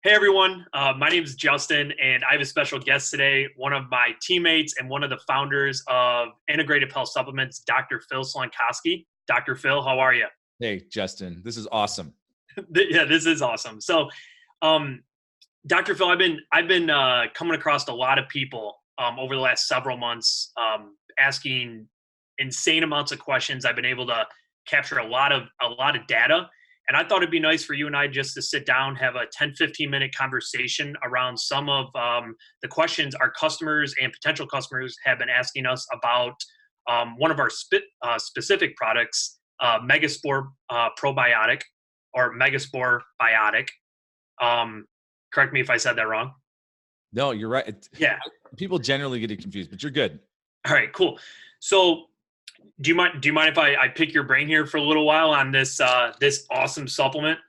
Hey everyone, my name is Justin, and I have a special guest today. One of my teammates and one of the founders of Integrative Health Supplements, Dr. Phil Slonkosky. Dr. Phil, how are you? Hey, Justin, this is awesome. Yeah, this is awesome. So, um, Dr. Phil, I've been coming across a lot of people over the last several months asking insane amounts of questions. I've been able to capture a lot of data, and I thought it'd be nice for you and I just to sit down, have a 10-15 minute conversation around some of the questions our customers and potential customers have been asking us about one of our specific products, Megaspore Probiotic or MegaSporeBiotic. Um, Correct me if I said that wrong. No, you're right. Yeah. People generally get it confused, but you're good. All right. Cool. So, do you mind if I pick your brain here for a little while on this awesome supplement?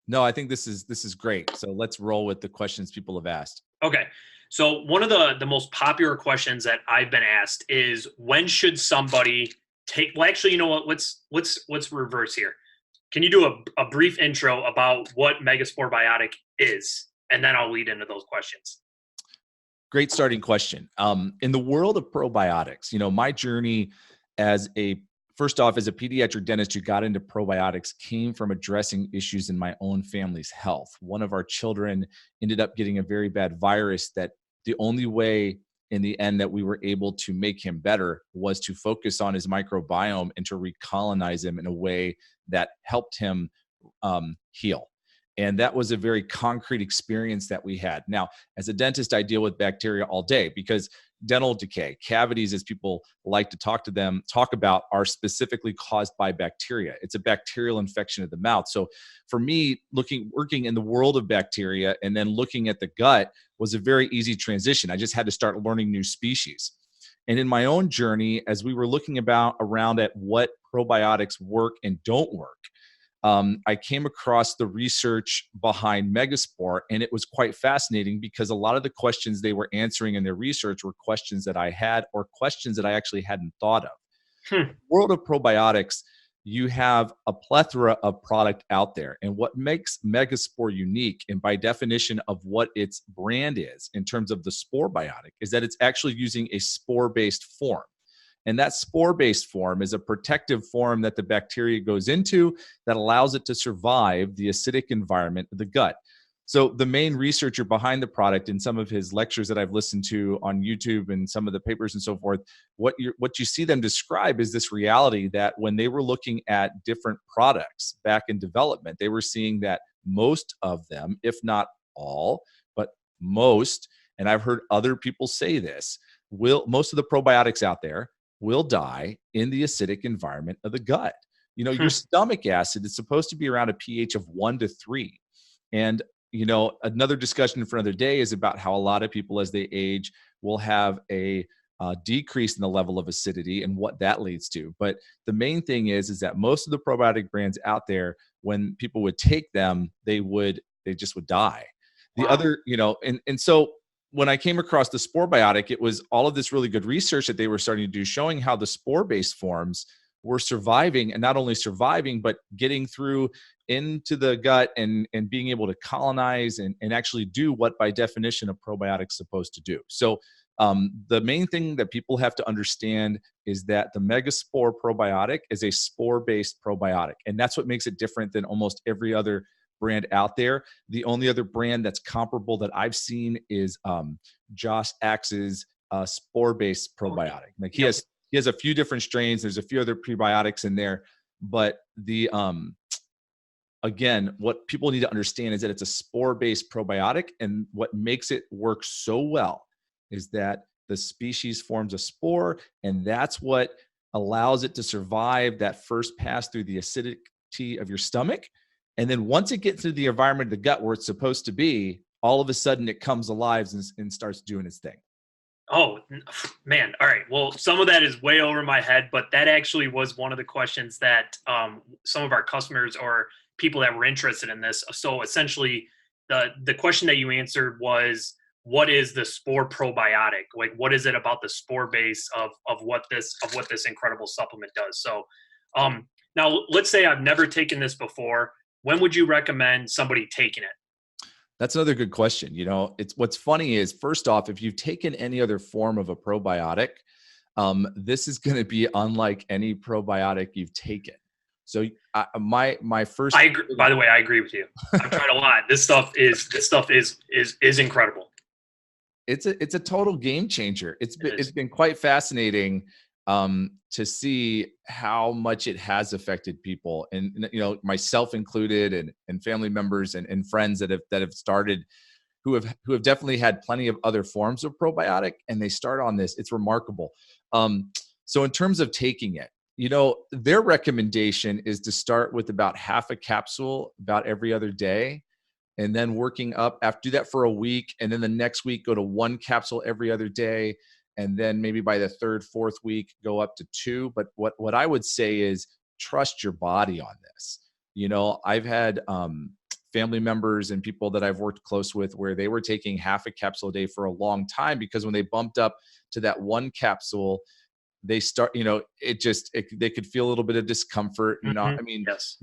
No, I think this is great. So let's roll with the questions people have asked. Okay. So one of the most popular questions that I've been asked is when should somebody take? Well, actually, you know what? Let's reverse here. Can you do a brief intro about what Megaspore Biotic is, and then I'll lead into those questions. Great starting question. In the world of probiotics, my journey as a first off as a pediatric dentist who got into probiotics came from addressing issues in my own family's health. One of our children ended up getting a very bad virus that the only way in the end that we were able to make him better was to focus on his microbiome and to recolonize him in a way that helped him heal. And that was a very concrete experience that we had. Now, as a dentist, I deal with bacteria all day because dental decay, cavities, as people like to talk about, are specifically caused by bacteria. It's a bacterial infection of the mouth. So for me, working in the world of bacteria and then looking at the gut was a very easy transition. I just had to start learning new species. And in my own journey, as we were looking around at what probiotics work and don't work, I came across the research behind Megaspore, and it was quite fascinating because a lot of the questions they were answering in their research were questions that I had or questions that I actually hadn't thought of. Hmm. World of probiotics, you have a plethora of product out there. And what makes Megaspore unique, and by definition of what its brand is in terms of the SPORE-BASED, is that it's actually using a spore-based form. And that spore-based form is a protective form that the bacteria goes into that allows it to survive the acidic environment of the gut. So the main researcher behind the product, in some of his lectures that I've listened to on YouTube and some of the papers and so forth, what you see them describe is this reality that when they were looking at different products back in development, they were seeing that most of them, if not all, but most, and I've heard other people say this, most of the probiotics out there will die in the acidic environment of the gut. Your Hmm. stomach acid is supposed to be around a pH of 1 to 3. And, another discussion for another day is about how a lot of people as they age will have a decrease in the level of acidity and what that leads to. But the main thing is that most of the probiotic brands out there, when people would take them, they just would die. The Wow. other, and so when I came across the SPORE-BASED, it was all of this really good research that they were starting to do, showing how the spore-based forms were surviving, and not only surviving, but getting through into the gut and being able to colonize and actually do what by definition a probiotic is supposed to do. So the main thing that people have to understand is that the Megaspore probiotic is a spore-based probiotic. And that's what makes it different than almost every other brand out there. The only other brand that's comparable that I've seen is Josh Axe's spore-based probiotic. Like he Yep. has a few different strains. There's a few other prebiotics in there, but the again, what people need to understand is that it's a spore-based probiotic, and what makes it work so well is that the species forms a spore, and that's what allows it to survive that first pass through the acidity of your stomach. And then once it gets to the environment of the gut where it's supposed to be, all of a sudden it comes alive and starts doing its thing. Oh, man. All right. Well, some of that is way over my head, but that actually was one of the questions that some of our customers or people that were interested in this. So essentially, the question that you answered was, what is the spore probiotic? Like, what is it about the spore base of what this incredible supplement does? So, now let's say I've never taken this before. When would you recommend somebody taking it? That's another good question. It's what's funny is, first off, if you've taken any other form of a probiotic, this is going to be unlike any probiotic you've taken. So my first, I agree. By the way, I agree with you. I've tried a lot. This stuff is incredible. It's a total game changer. It's It is. been quite fascinating to see how much it has affected people, and myself included, and family members and friends that have started, who have definitely had plenty of other forms of probiotic, and they start on this. It's remarkable. So in terms of taking it, their recommendation is to start with about half a capsule about every other day, and then working up after, do that for a week, and then the next week go to one capsule every other day, and then maybe by the third, fourth week go up to two. But what I would say is, trust your body on this. I've had family members and people that I've worked close with where they were taking half a capsule a day for a long time, because when they bumped up to that one capsule, they they could feel a little bit of discomfort. Mm-hmm. I mean, Yes.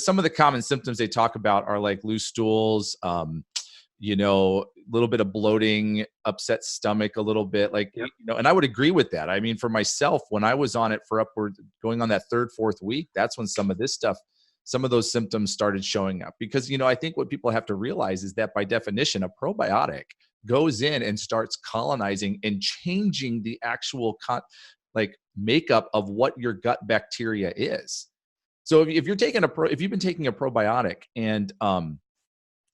some of the common symptoms they talk about are like loose stools, a little bit of bloating, upset stomach, a little bit, like, Yep. and I would agree with that. I mean, for myself, when I was on it for going on that third, fourth week, that's when some of those symptoms started showing up. Because, I think what people have to realize is that by definition, a probiotic goes in and starts colonizing and changing the actual makeup of what your gut bacteria is. So if you've been taking a probiotic, and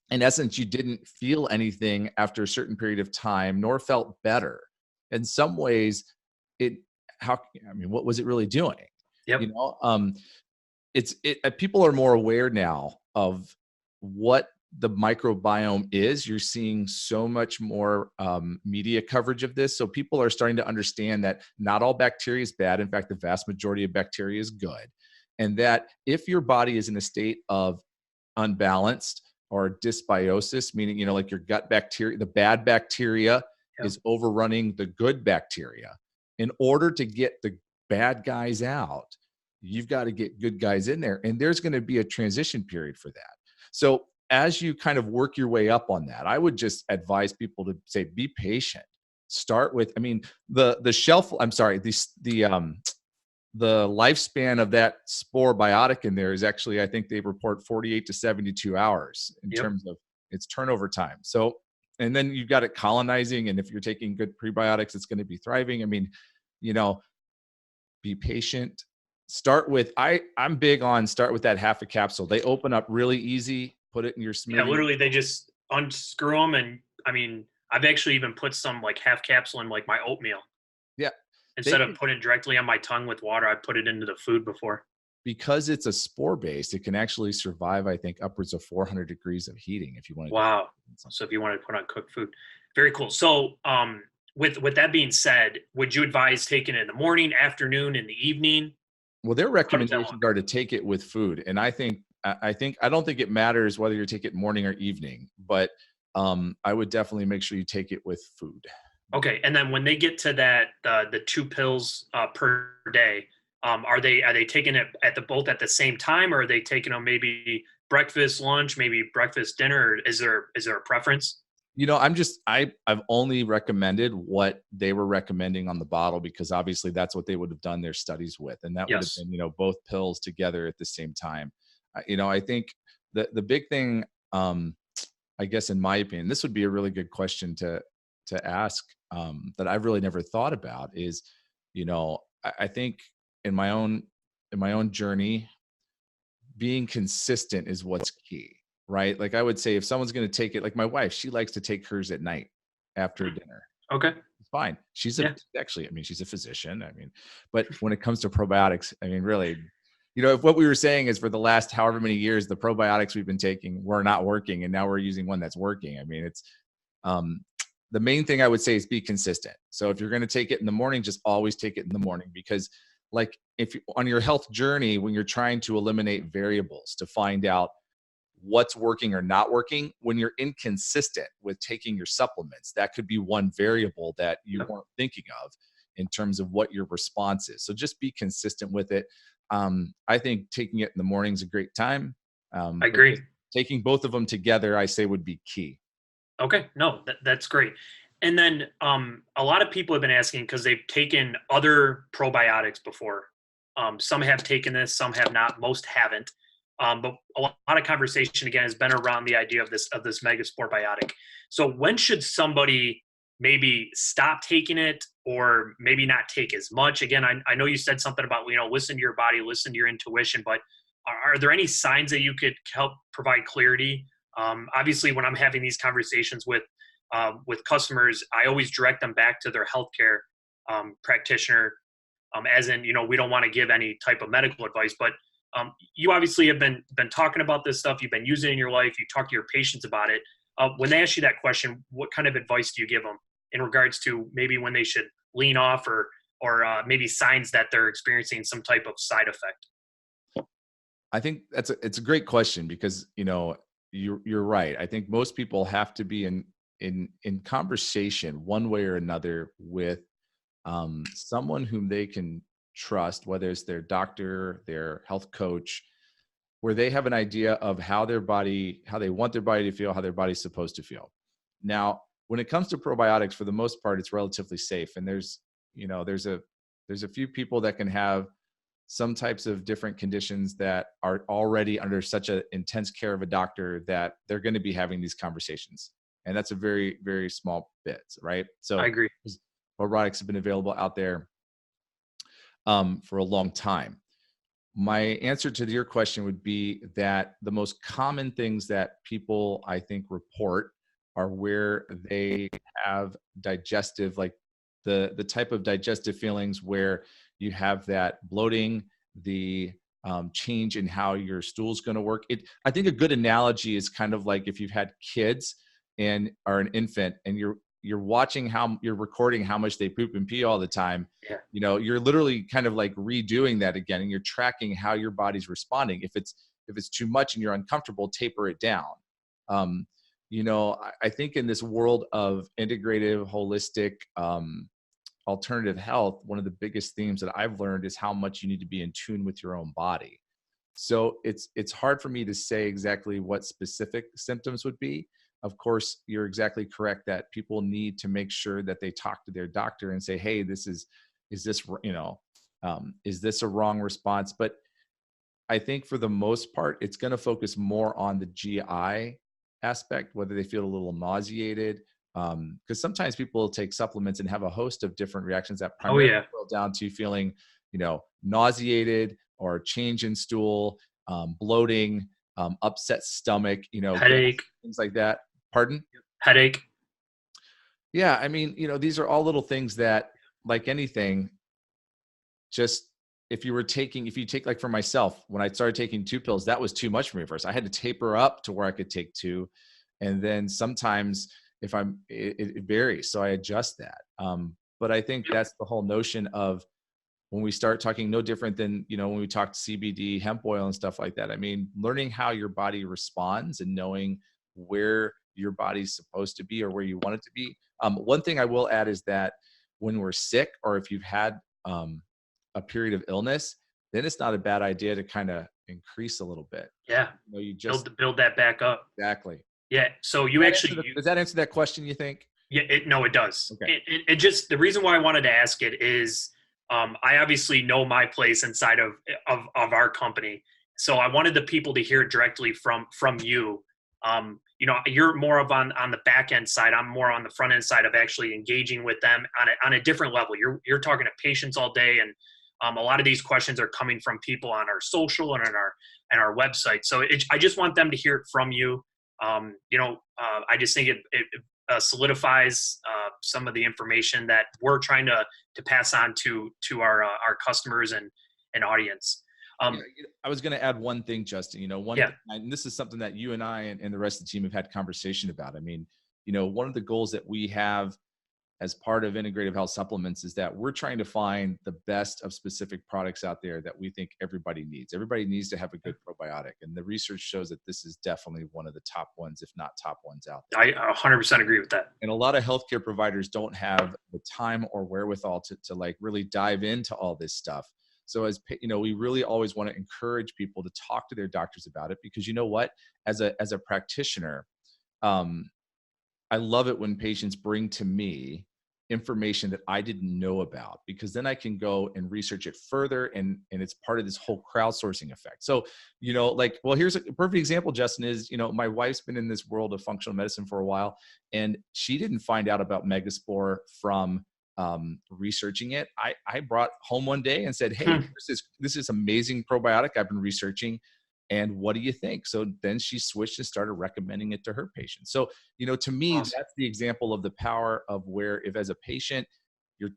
in essence you didn't feel anything after a certain period of time, nor felt better, in some ways, what was it really doing? Yep. People are more aware now of what the microbiome is. You're seeing so much more media coverage of this. So people are starting to understand that not all bacteria is bad. In fact, the vast majority of bacteria is good. And that if your body is in a state of unbalanced or dysbiosis, meaning, like your gut bacteria, the bad bacteria is overrunning the good bacteria. In order to get the bad guys out, you've got to get good guys in there. And there's going to be a transition period for that. So as you kind of work your way up on that, I would just advise people to say, be patient. Start with, the lifespan of that SPORE-BASED in there is actually, I think they report 48 to 72 hours in terms of its turnover time. So, and then you've got it colonizing. And if you're taking good prebiotics, it's going to be thriving. Be patient. I'm big on start with that half a capsule. They open up really easy. Put it in your smoothie. Yeah, literally they just unscrew them. And I've actually even put some like half capsule in like my oatmeal. Yeah. Instead of putting it directly on my tongue with water, I put it into the food before. Because it's a spore based, it can actually survive, I think, upwards of 400 degrees of heating if you want to. Wow. So if you want to put on cooked food. Very cool. So with that being said, would you advise taking it in the morning, afternoon, in the evening? Well, their recommendations are to take it with food. And I don't think it matters whether you take it morning or evening, but I would definitely make sure you take it with food. Okay. And then when they get to that, the 2 pills per day, are they taking it both at the same time, or are they taking them maybe breakfast, lunch, maybe breakfast, dinner? Or is there a preference? I've only recommended what they were recommending on the bottle, because obviously that's what they would have done their studies with. And that would have been, both pills together at the same time. I think the big thing, I guess, in my opinion, this would be a really good question to ask, that I've really never thought about is, I think in my own journey, being consistent is what's key, right? Like I would say, if someone's going to take it, like my wife, she likes to take hers at night after dinner. Okay. It's fine. She's she's a physician. But when it comes to probiotics, really, if what we were saying is for the last however many years, the probiotics we've been taking were not working, and now we're using one that's working. It's, the main thing I would say is be consistent. So if you're going to take it in the morning, just always take it in the morning, because like if you on your health journey, when you're trying to eliminate variables to find out what's working or not working, when you're inconsistent with taking your supplements, that could be one variable that you weren't thinking of in terms of what your response is. So just be consistent with it. I think taking it in the morning is a great time. I agree. Taking both of them together, I say, would be key. Okay, no, that's great. And then a lot of people have been asking because they've taken other probiotics before. Some have taken this, some have not, most haven't. But a lot of conversation again has been around the idea of this MegaSporeBiotic. So when should somebody maybe stop taking it or maybe not take as much? Again, I know you said something about listen to your body, listen to your intuition, but are there any signs that you could help provide clarity? Obviously, when I'm having these conversations with customers, I always direct them back to their healthcare practitioner, as in, we don't want to give any type of medical advice, but you obviously have been talking about this stuff. You've been using it in your life. You talk to your patients about it. When they ask you that question, what kind of advice do you give them in regards to maybe when they should lean off or maybe signs that they're experiencing some type of side effect? I think it's a great question because you're right. I think most people have to be in conversation one way or another with someone whom they can trust, whether it's their doctor, their health coach, where they have an idea of how they want their body to feel, how their body's supposed to feel. Now, when it comes to probiotics, for the most part, it's relatively safe. And there's a few people that can have some types of different conditions that are already under such an intense care of a doctor that they're going to be having these conversations. And that's a very, very small bit, right? I So agree. probiotics have been available out there for a long time. My answer to your question would be that the most common things that people, I think, report are where they have digestive, like the type of digestive feelings where you have that bloating, the change in how your stool's going to work. I think a good analogy is kind of like if you've had kids and are an infant and you're watching how you're recording how much they poop and pee all the time. Yeah. You're literally kind of like redoing that again, and you're tracking how your body's responding. If it's too much and you're uncomfortable, taper it down. I think in this world of integrative, holistic, alternative health, one of the biggest themes that I've learned is how much you need to be in tune with your own body. So it's hard for me to say exactly what specific symptoms would be. Of course, you're exactly correct that people need to make sure that they talk to their doctor and say, hey, is this a wrong response? But I think for the most part, it's going to focus more on the GI aspect, whether they feel a little nauseated. Because sometimes people will take supplements and have a host of different reactions that Oh primarily yeah. boil down to feeling, nauseated or change in stool, bloating, upset stomach, Headache. things like that. Pardon? Headache. Yeah, I mean, these are all little things that, like anything, just if you take, like, for myself, when I started taking 2 pills, that was too much for me at first. I had to taper up to where I could take 2. And then sometimes if it varies. So I adjust that. But I think that's the whole notion of when we start talking, no different than, when we talk CBD, hemp oil and stuff like that. I mean, learning how your body responds and knowing where your body's supposed to be or where you want it to be. One thing I will add is that when we're sick or if you've had a period of illness, then it's not a bad idea to kind of increase a little bit. Yeah. You just Build that back up. exactly. Yeah. So you actually Does that answer that question, you think? Yeah, no, it does. Okay. It just the reason why I wanted to ask it is I obviously know my place inside of our company, so I wanted the people to hear it directly from you. You're more of on the back end side. I'm more on the front end side of actually engaging with them on a different level. You're talking to patients all day, and a lot of these questions are coming from people on our social and on our website. So I just want them to hear it from you. I just think it solidifies some of the information that we're trying to pass on to our customers and audience. I was going to add one thing, Justin. And this is something that you and I and the rest of the team have had conversation about. I mean, one of the goals that we have as part of Integrative Health Supplements is that we're trying to find the best of specific products out there that we think everybody needs. Everybody needs to have a good probiotic. And the research shows that this is definitely one of the top ones, if not top ones out there. I 100% agree with that. And a lot of healthcare providers don't have the time or wherewithal to like really dive into all this stuff. So we really always want to encourage people to talk to their doctors about it because you know what, as a practitioner, I love it when patients bring to me information that I didn't know about, because then I can go and research it further, and it's part of this whole crowdsourcing effect. So, like, well, here's a perfect example, Justin, is, my wife's been in this world of functional medicine for a while, and she didn't find out about Megaspore from researching it. I brought home one day and said, hey, this is amazing probiotic I've been researching, and what do you think? So then she switched and started recommending it to her patients. So, to me, Awesome. that's the example of the power of where, if as a patient,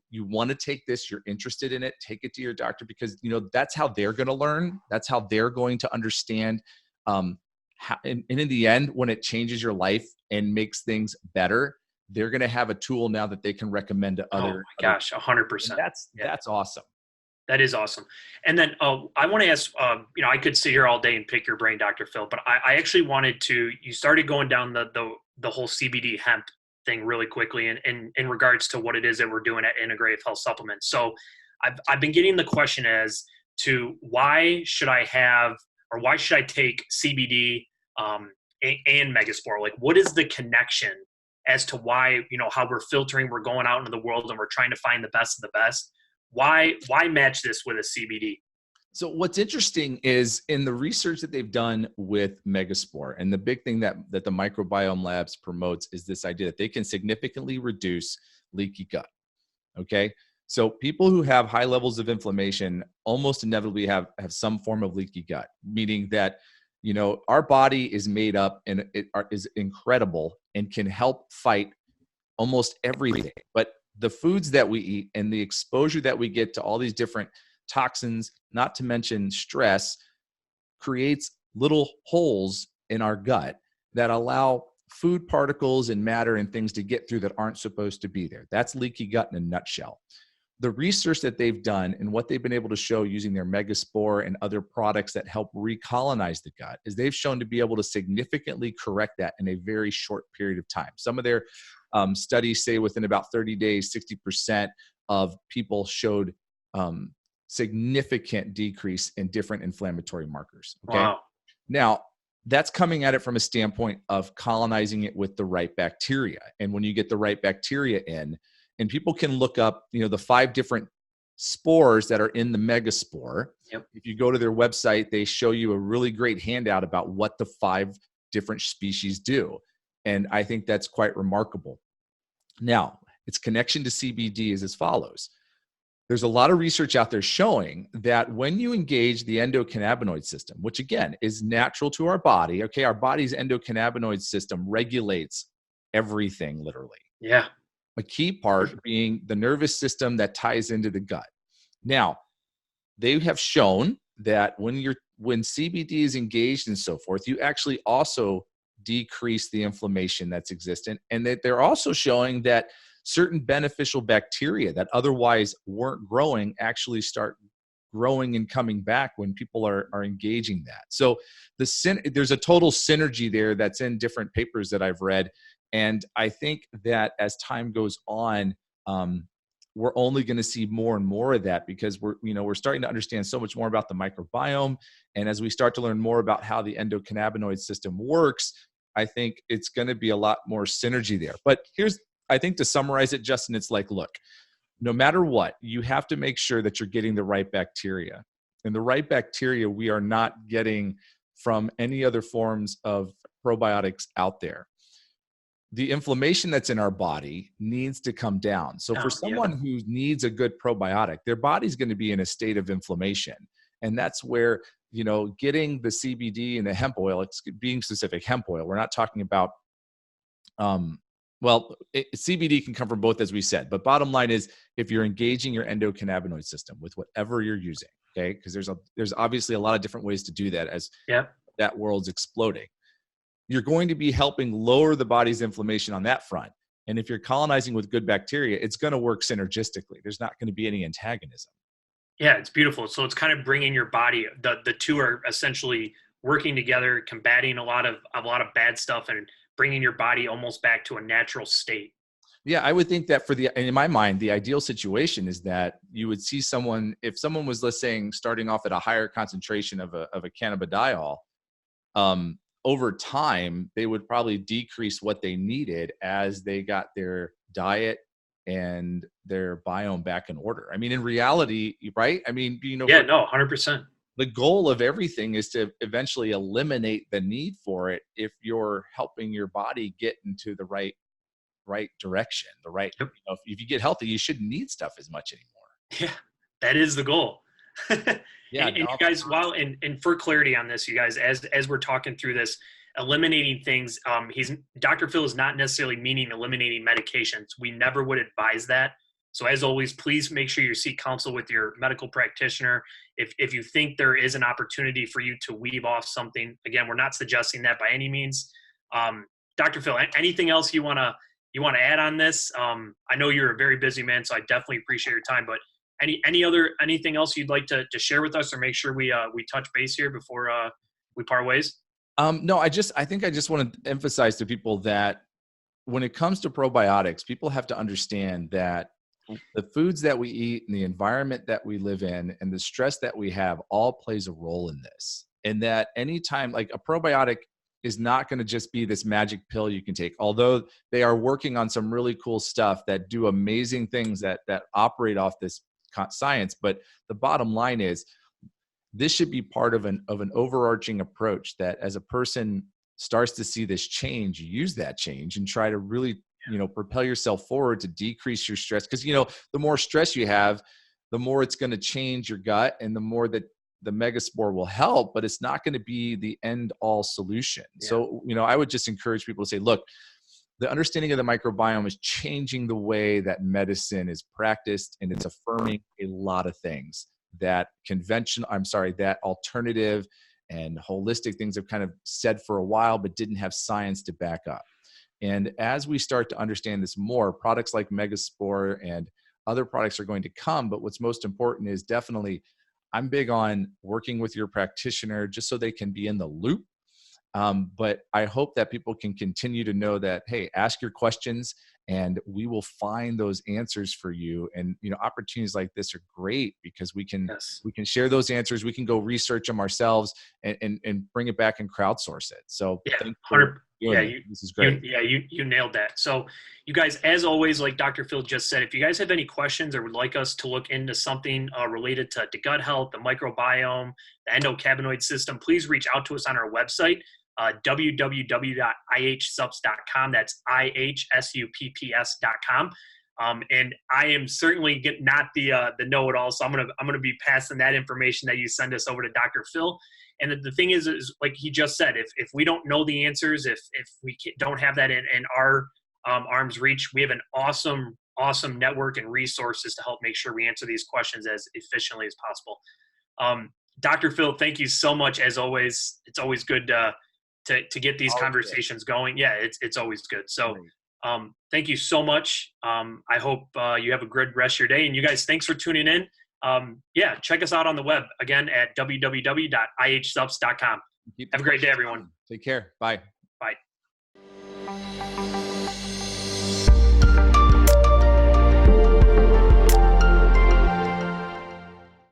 you want to take this, you're interested in it, take it to your doctor, because, that's how they're going to learn. That's how they're going to understand. How, and in the end, when it changes your life and makes things better, they're going to have a tool now that they can recommend to other. Oh my gosh, 100%. That's awesome. That is awesome. And then I want to ask, I could sit here all day and pick your brain, Dr. Phil, but I actually wanted to, you started going down the whole CBD hemp thing really quickly in regards to what it is that we're doing at Integrative Health Supplements. So I've been getting the question as to why should I take CBD and Megaspore? Like, what is the connection as to why, how we're filtering, we're going out into the world and we're trying to find the best of the best? Why match this with a CBD? So what's interesting is in the research that they've done with Megaspore, and the big thing that the microbiome labs promotes is this idea that they can significantly reduce leaky gut. Okay. So people who have high levels of inflammation almost inevitably have some form of leaky gut, meaning that, our body is made up and it is incredible and can help fight almost everything. But the foods that we eat and the exposure that we get to all these different toxins, not to mention stress, creates little holes in our gut that allow food particles and matter and things to get through that aren't supposed to be there. That's leaky gut in a nutshell. The research that they've done and what they've been able to show using their Megaspore and other products that help recolonize the gut is they've shown to be able to significantly correct that in a very short period of time. Some of their studies say within about 30 days, 60% of people showed significant decrease in different inflammatory markers. Okay. Wow. Now, that's coming at it from a standpoint of colonizing it with the right bacteria. And when you get the right bacteria in, and people can look up, the 5 different spores that are in the Megaspore. Yep. If you go to their website, they show you a really great handout about what the 5 different species do. And I think that's quite remarkable. Now, its connection to CBD is as follows. There's a lot of research out there showing that when you engage the endocannabinoid system, which again is natural to our body, okay, our body's endocannabinoid system regulates everything literally. Yeah. A key part being the nervous system that ties into the gut. Now, they have shown that when CBD is engaged and so forth, you actually also decrease the inflammation that's existent. And that they're also showing that certain beneficial bacteria that otherwise weren't growing actually start growing and coming back when people are engaging that. So there's a total synergy there that's in different papers that I've read. And I think that as time goes on, we're only going to see more and more of that because we're starting to understand so much more about the microbiome. And as we start to learn more about how the endocannabinoid system works, I think it's going to be a lot more synergy there. But I think to summarize it, Justin, it's like, look, no matter what, you have to make sure that you're getting the right bacteria. And the right bacteria we are not getting from any other forms of probiotics out there. The inflammation that's in our body needs to come down. So for someone who needs a good probiotic, their body's going to be in a state of inflammation. And that's where, getting the CBD and the hemp oil, it's being specific, hemp oil. We're not talking about, CBD can come from both, as we said, but bottom line is if you're engaging your endocannabinoid system with whatever you're using, okay, because there's obviously a lot of different ways to do that as that world's exploding. You're going to be helping lower the body's inflammation on that front. And if you're colonizing with good bacteria, it's going to work synergistically. There's not going to be any antagonism. Yeah, it's beautiful. So it's kind of bringing your body, the two are essentially working together, combating a lot of bad stuff and bringing your body almost back to a natural state. Yeah, I would think that in my mind, the ideal situation is that you would see someone, if someone was, let's say, starting off at a higher concentration of a cannabidiol, over time, they would probably decrease what they needed as they got their diet and their biome back in order. I mean, in reality, right? I mean, Yeah, no, 100%. The goal of everything is to eventually eliminate the need for it if you're helping your body get into the right direction, Yep. if you get healthy, you shouldn't need stuff as much anymore. Yeah, that is the goal. Yeah. And you guys, and for clarity on this, you guys, as we're talking through this, eliminating things, Dr. Phil is not necessarily meaning eliminating medications. We never would advise that. So as always, please make sure you seek counsel with your medical practitioner. If you think there is an opportunity for you to weave off something, again, we're not suggesting that by any means. Dr. Phil, anything else you want to add on this? I know you're a very busy man, so I definitely appreciate your time, but anything else you'd like to share with us, or make sure we touch base here before we part ways? No, I think I just want to emphasize to people that when it comes to probiotics, people have to understand that the foods that we eat and the environment that we live in and the stress that we have all plays a role in this. And that anytime, like, a probiotic is not going to just be this magic pill you can take, although they are working on some really cool stuff that do amazing things that operate off this science. But the bottom line is, this should be part of an overarching approach that as a person starts to see this change, you use that change and try to really, propel yourself forward to decrease your stress. Because, the more stress you have, the more it's going to change your gut and the more that the Megaspore will help, but it's not going to be the end all solution. Yeah. So, I would just encourage people to say, look, the understanding of the microbiome is changing the way that medicine is practiced, and it's affirming a lot of things that that alternative and holistic things have kind of said for a while, but didn't have science to back up. And as we start to understand this more, products like Megaspore and other products are going to come. But what's most important is definitely, I'm big on working with your practitioner just so they can be in the loop. But I hope that people can continue to know that, hey, ask your questions and we will find those answers for you. And, opportunities like this are great because we can share those answers. We can go research them ourselves and bring it back and crowdsource it. So this is great. You nailed that. So you guys, as always, like Dr. Phil just said, if you guys have any questions or would like us to look into something related to gut health, the microbiome, the endocannabinoid system, please reach out to us on our website, www.ihsupps.com. That's ihsupps.com. And I am certainly not the know-it-all, so I'm gonna be passing that information that you send us over to Dr. Phil. And the thing is like he just said, if we don't know the answers, if we don't have that in our arm's reach, we have an awesome network and resources to help make sure we answer these questions as efficiently as possible. Dr. Phil, thank you so much. As always, it's always good to get these conversations going. Yeah, it's always good. So thank you so much. I hope you have a good rest of your day. And you guys, thanks for tuning in. Check us out on the web again at www.ihsupps.com. Have a great day, everyone. Take care. Bye. Bye.